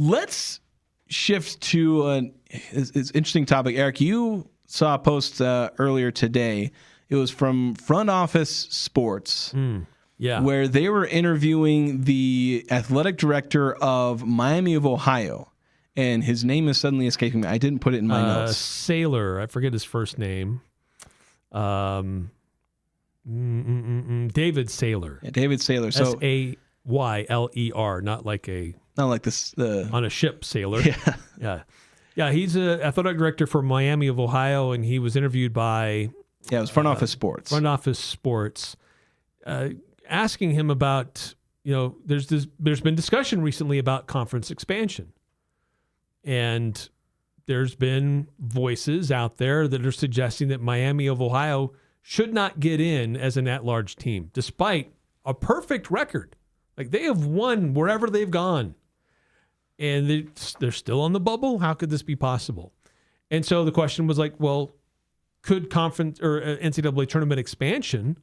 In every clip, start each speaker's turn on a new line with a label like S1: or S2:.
S1: Let's shift to an interesting topic. Eric, you saw a post earlier today. It was from Front Office Sports, where they were interviewing the athletic director of Miami of Ohio, and his name is suddenly escaping me. I didn't put it in my notes.
S2: Saylor, I forget his first name. David Saylor.
S1: Yeah, David Saylor. So
S2: Sayler, not like
S1: this
S2: on a ship sailor. Yeah. He's an athletic director for Miami of Ohio, and he was interviewed by
S1: it was Front Office Sports.
S2: Front Office Sports, asking him about there's been discussion recently about conference expansion, and there's been voices out there that are suggesting that Miami of Ohio should not get in as an at-large team, despite a perfect record. Like, they have won wherever they've gone, and they're still on the bubble. How could this be possible? And so the question was like, well, could conference or NCAA tournament expansion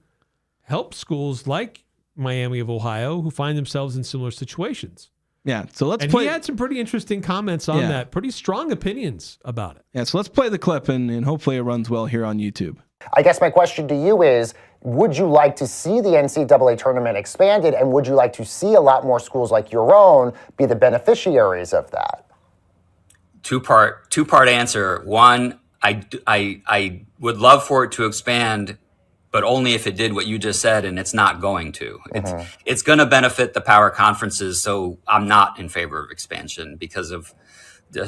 S2: help schools like Miami of Ohio who find themselves in similar situations?
S1: Yeah, so let's
S2: play. And he had some pretty interesting comments on that, pretty strong opinions about it.
S1: Yeah, so let's play the clip, and hopefully it runs well here on YouTube.
S3: I guess my question to you is, would you like to see the NCAA tournament expanded, and would you like to see a lot more schools like your own be the beneficiaries of that?
S4: Two-part answer. One, I would love for it to expand, but only if it did what you just said, and it's not going to. It's going to benefit the power conferences, so I'm not in favor of expansion because of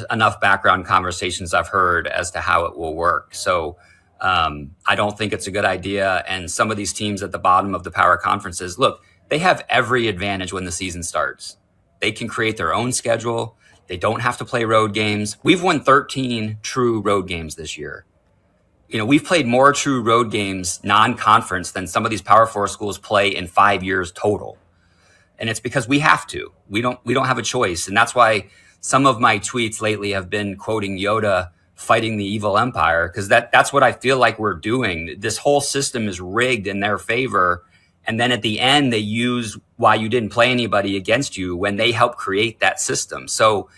S4: enough background conversations I've heard as to how it will work. So I don't think it's a good idea. And some of these teams at the bottom of the power conferences, look, they have every advantage when the season starts. They can create their own schedule. They don't have to play road games. We've won 13 true road games this year. We've played more true road games non-conference than some of these Power 4 schools play in 5 years total. And it's because we have to. We don't have a choice. And that's why some of my tweets lately have been quoting Yoda fighting the evil empire, because that's what I feel like we're doing. This whole system is rigged in their favor. And then at the end, they use why you didn't play anybody against you when they help create that system. So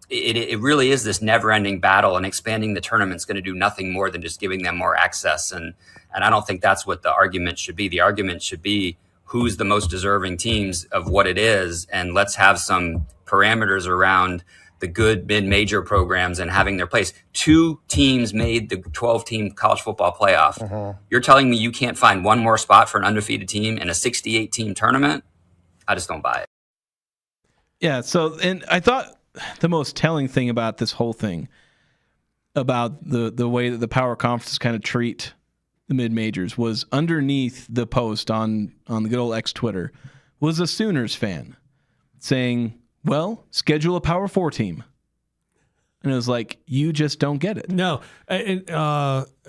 S4: it really is this never-ending battle, and expanding the tournament is going to do nothing more than just giving them more access. And I don't think that's what the argument should be. The argument should be who's the most deserving teams of what it is, and let's have some parameters around the good mid-major programs and having their place. 2 teams made the 12-team college football playoff. You're telling me you can't find one more spot for an undefeated team in a 68-team tournament? I just don't buy it.
S1: Yeah, and I thought the most telling thing about this whole thing, about the way that the power conferences kind of treat the mid-majors, was underneath the post on the good old X Twitter was a Sooners fan saying, well, schedule a Power 4 team. And it was like, you just don't get it.
S2: No. And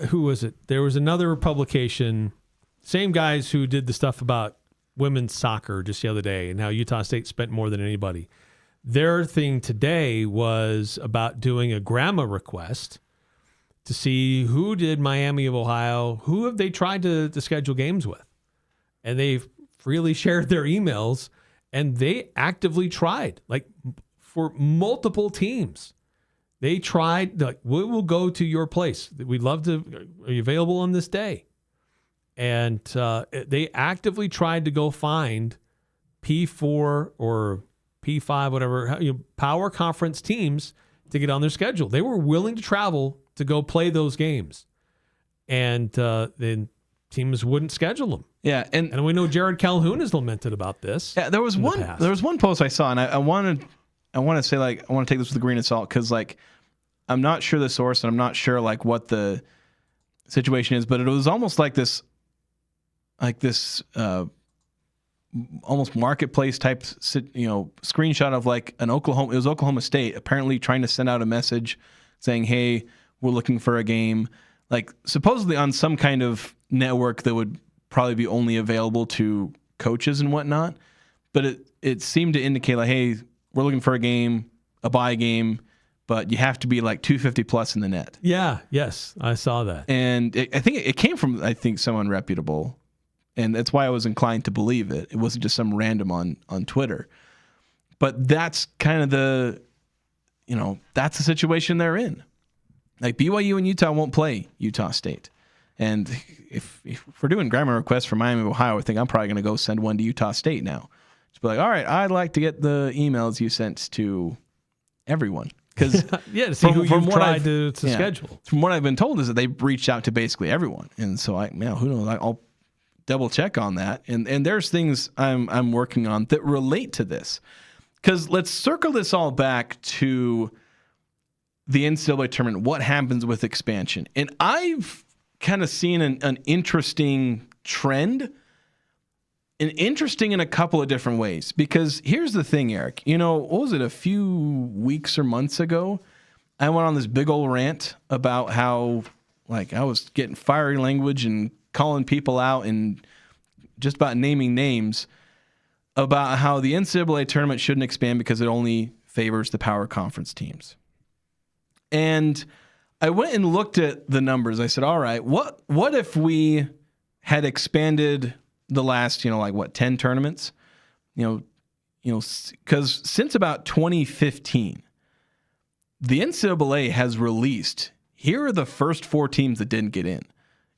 S2: who was it? There was another publication, same guys who did the stuff about women's soccer just the other day and how Utah State spent more than anybody. Their thing today was about doing a grandma request to see who did Miami of Ohio, who have they tried to schedule games with. And they've freely shared their emails. And they actively tried, like, for multiple teams. They tried, like, we will go to your place. We'd love to, are you available on this day? And they actively tried to go find P4 or P5, whatever, power conference teams to get on their schedule. They were willing to travel to go play those games. And then teams wouldn't schedule them.
S1: Yeah,
S2: and we know Jared Calhoun has lamented about this.
S1: Yeah, there was one post I saw, and I want to say, like, I want to take this with a grain of salt, because, like, I'm not sure the source, and I'm not sure, like, what the situation is, but it was almost like this almost marketplace type, screenshot of, like, it was Oklahoma State apparently trying to send out a message saying, hey, we're looking for a game, like, supposedly on some kind of network that would probably be only available to coaches and whatnot. But it seemed to indicate, like, hey, we're looking for a buy game, but you have to be like 250 plus in the net.
S2: Yeah, yes, I saw that.
S1: And I think it came from, someone reputable. And that's why I was inclined to believe it. It wasn't just some random on Twitter. But that's kind of that's the situation they're in. Like BYU and Utah won't play Utah State. And if we're doing grammar requests for Miami of Ohio, I think I'm probably going to go send one to Utah State now. Just be like, all right, I'd like to get the emails you sent to everyone. Because
S2: to see who you've tried to schedule.
S1: From what I've been told is that they've reached out to basically everyone. And so who knows? I'll double check on that. And there's things I'm working on that relate to this. Because let's circle this all back to the NCAA tournament, what happens with expansion. And I've kind of seen an interesting trend, and interesting in a couple of different ways. Because here's the thing, Eric. What was it, a few weeks or months ago? I went on this big old rant about how, I was getting fiery language and calling people out and just about naming names about how the NCAA tournament shouldn't expand because it only favors the power conference teams. And I went and looked at the numbers. I said, all right, what if we had expanded the last, 10 tournaments? Because since about 2015, the NCAA has released, here are the first 4 teams that didn't get in.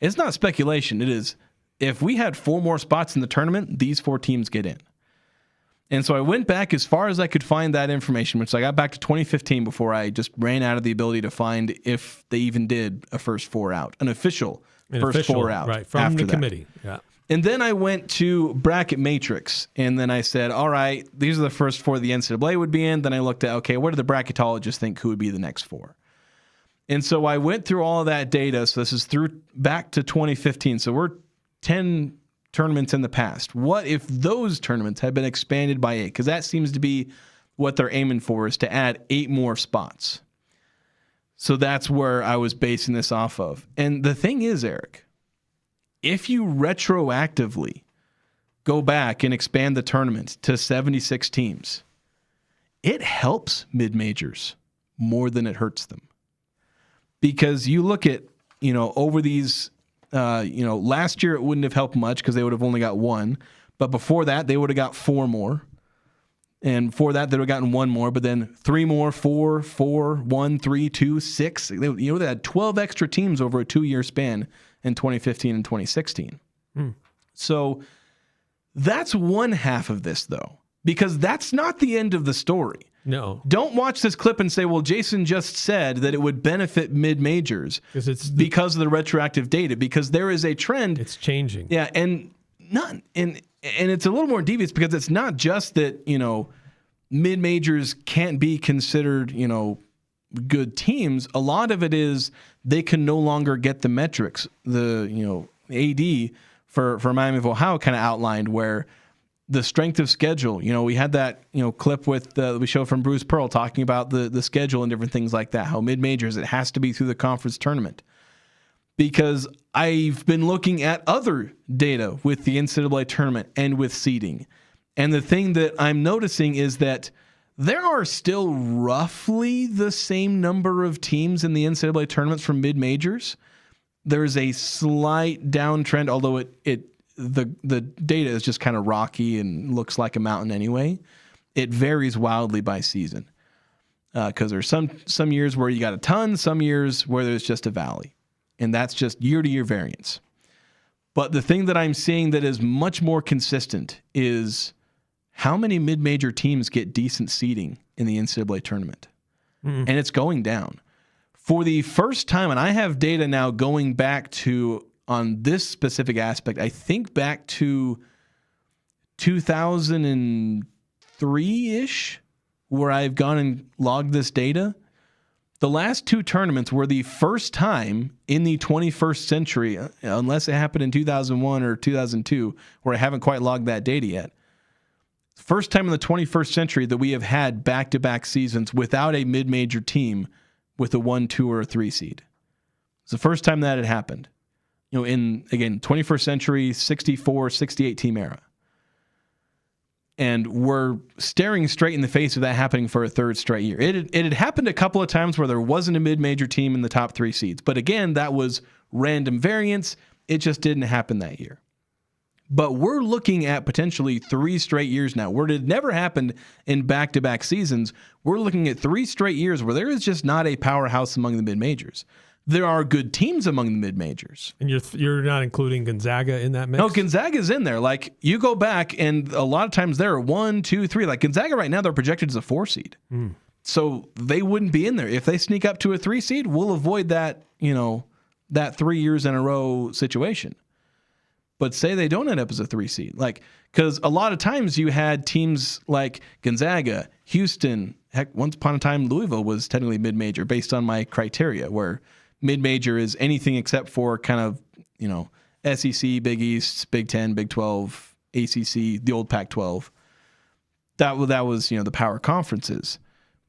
S1: It's not speculation. It is, if we had 4 more spots in the tournament, these 4 teams get in. And so I went back as far as I could find that information, which I got back to 2015 before I just ran out of the ability to find if they even did a first 4 out, an official 4 out.
S2: Right, from the committee. Yeah.
S1: And then I went to Bracket Matrix, and then I said, all right, these are the first 4 the NCAA would be in. Then I looked at, okay, what do the bracketologists think who would be the next 4? And so I went through all of that data. So this is back to 2015. So we're 10 tournaments in the past. What if those tournaments had been expanded by 8? Because that seems to be what they're aiming for, is to add 8 more spots. So that's where I was basing this off of. And the thing is, Eric, if you retroactively go back and expand the tournament to 76 teams, it helps mid-majors more than it hurts them. Because you look at, over these last year it wouldn't have helped much because they would have only got 1. But before that, they would have got 4 more. And before that, they would have gotten 1 more. But then 3 more, 4, 1, 3, 2, 6. They had 12 extra teams over a 2-year span in 2015 and 2016. So that's one half of this, though, because that's not the end of the story.
S2: No.
S1: Don't watch this clip and say, well, Jason just said that it would benefit mid-majors because of the retroactive data, because there is a trend.
S2: It's changing.
S1: Yeah, and it's a little more devious because it's not just that, mid-majors can't be considered, good teams. A lot of it is they can no longer get the metrics. The, AD for Miami of Ohio kind of outlined where the strength of schedule, we had that, clip with we showed from Bruce Pearl talking about the schedule and different things like that, how mid-majors, it has to be through the conference tournament. Because I've been looking at other data with the NCAA tournament and with seeding. And the thing that I'm noticing is that there are still roughly the same number of teams in the NCAA tournaments from mid-majors. There's a slight downtrend, although the data is just kind of rocky and looks like a mountain anyway. It varies wildly by season because there's some years where you got a ton, some years where there's just a valley, and that's just year-to-year variance. But the thing that I'm seeing that is much more consistent is how many mid-major teams get decent seeding in the NCAA tournament, and it's going down. For the first time, and I have data now going back to, on this specific aspect, I think back to 2003-ish, where I've gone and logged this data. The last 2 tournaments were the first time in the 21st century, unless it happened in 2001 or 2002, where I haven't quite logged that data yet. First time in the 21st century that we have had back-to-back seasons without a mid-major team with a 1, 2, or a 3 seed. It's the first time that had happened. In, again, 21st century, 64, 68 team era. And we're staring straight in the face of that happening for a 3rd straight year. It had happened a couple of times where there wasn't a mid-major team in the top 3 seeds. But again, that was random variance. It just didn't happen that year. But we're looking at potentially 3 straight years now, where it never happened in back-to-back seasons. We're looking at 3 straight years where there is just not a powerhouse among the mid-majors. There are good teams among the mid-majors.
S2: And you're not including Gonzaga in that mix?
S1: No, Gonzaga's in there. Like, you go back, and a lot of times there are 1, 2, 3. Like, Gonzaga right now, they're projected as a 4 seed. So they wouldn't be in there. If they sneak up to a 3 seed, we'll avoid that, that 3 years in a row situation. But say they don't end up as a 3 seed. Like, because a lot of times you had teams like Gonzaga, Houston, heck, once upon a time Louisville was technically mid-major based on my criteria, where mid-major is anything except for kind of, SEC, Big East, Big 10, Big 12, ACC, the old Pac-12. That was, the power conferences.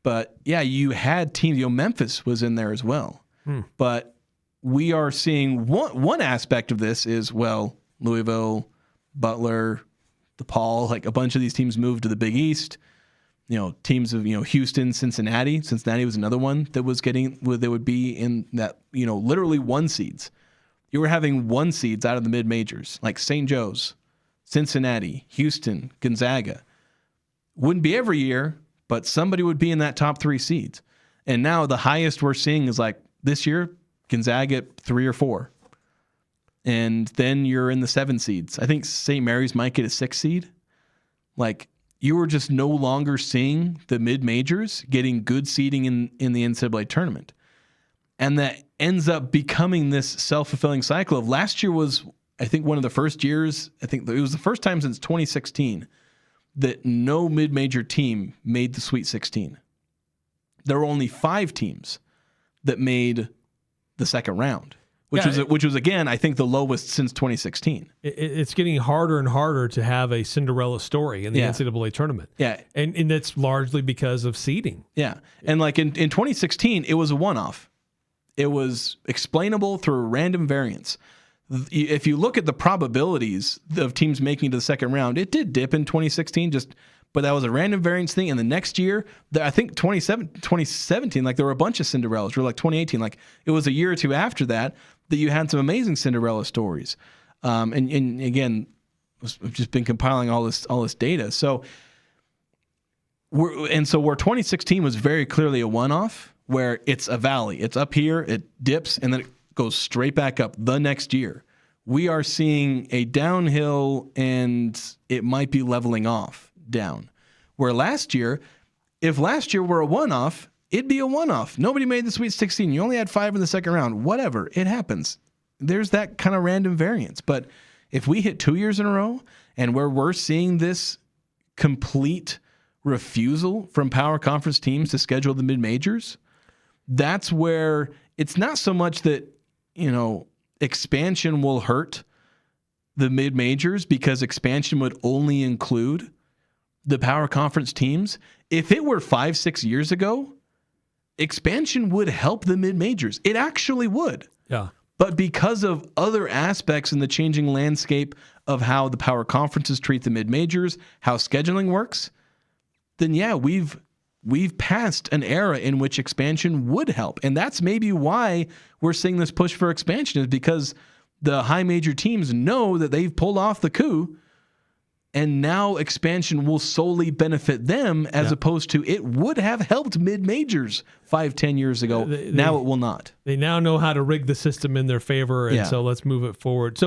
S1: But yeah, you had teams, Memphis was in there as well. But we are seeing one aspect of this is, Louisville, Butler, DePaul, like a bunch of these teams moved to the Big East. Teams of, Houston, Cincinnati. Cincinnati was another one that was they would be in that, literally 1 seeds. You were having 1 seeds out of the mid-majors, like St. Joe's, Cincinnati, Houston, Gonzaga. Wouldn't be every year, but somebody would be in that top 3 seeds. And now the highest we're seeing is like this year, Gonzaga at 3 or 4. And then you're in the 7 seeds. I think St. Mary's might get a 6 seed. Like, you were just no longer seeing the mid-majors getting good seeding in the NCAA tournament. And that ends up becoming this self-fulfilling cycle of last year was, I think, one of the first years, I think it was the first time since 2016 that no mid-major team made the Sweet 16. There were only 5 teams that made the second round. Which was again, I think, the lowest since 2016.
S2: It's getting harder and harder to have a Cinderella story in the NCAA tournament.
S1: Yeah.
S2: And that's largely because of seeding.
S1: Yeah. And like in 2016, it was a one-off. It was explainable through random variance. If you look at the probabilities of teams making it to the second round, it did dip in 2016, but that was a random variance thing. And the next year, I think 2017, like there were a bunch of Cinderellas, or like 2018, like it was a year or two after that you had some amazing Cinderella stories. And again, I've just been compiling all this data. So where 2016 was very clearly a one-off, where it's a valley. It's up here, it dips, and then it goes straight back up the next year. We are seeing a downhill, and it might be leveling off down. Where if last year were a one-off, it'd be a one-off. Nobody made the Sweet 16. You only had 5 in the second round. Whatever. It happens. There's that kind of random variance. But if we hit 2 years in a row, and where we're seeing this complete refusal from power conference teams to schedule the mid-majors, that's where it's not so much that, expansion will hurt the mid-majors, because expansion would only include the power conference teams. If it were 5-6 years ago, expansion would help the mid-majors. It actually would.
S2: Yeah.
S1: But because of other aspects in the changing landscape of how the power conferences treat the mid-majors, how scheduling works, then yeah, we've passed an era in which expansion would help. And that's maybe why we're seeing this push for expansion, is because the high major teams know that they've pulled off the coup, and now expansion will solely benefit them, as opposed to it would have helped mid-majors 5-10 years ago. Now it will not.
S2: They now know how to rig the system in their favor, and so let's move it forward. So